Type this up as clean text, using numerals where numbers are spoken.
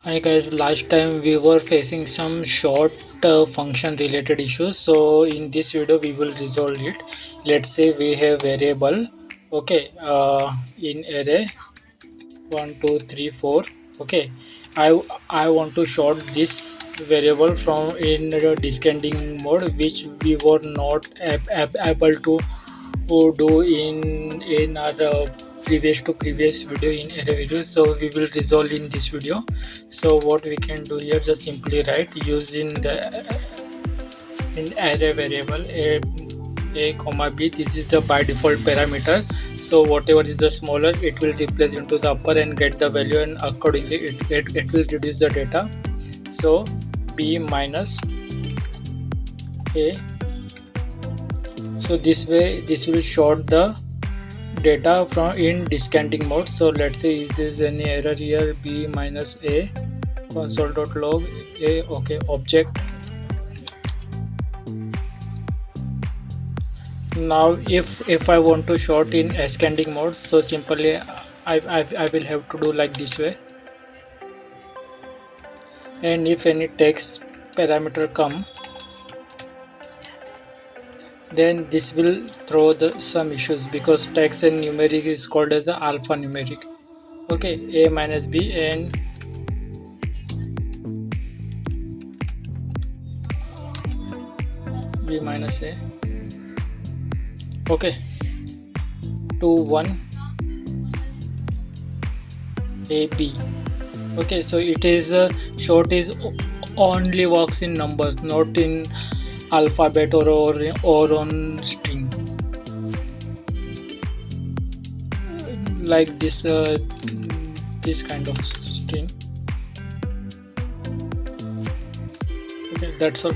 Hi guys, last time we were facing some short function related issues. So in this video we will resolve it. Let's say we have variable, okay, in array 1 2 3 4. Okay, I want to short this variable from in the descending mode, which we were not able to do in our previous video in array video. So we will resolve in this video. So what we can do here, just simply write using the in array variable a comma b. This is the by default parameter, so whatever is the smaller it will replace into the upper and get the value, and accordingly it will reduce the data. So b minus a. So this way this will short the data from in descanting mode. So let's say, is there any error here? B minus a console.log a. Okay, object. Now if I want to short in ascending mode, so simply I will have to do like this way. And if any text parameter come, then this will throw some issues, because text and numeric is called as the alphanumeric. Okay, a minus b and b minus a. Okay, 2 1 a b. Okay, so it is short is only works in numbers, not in alphabet or on string, like this this kind of string. Okay, that's all.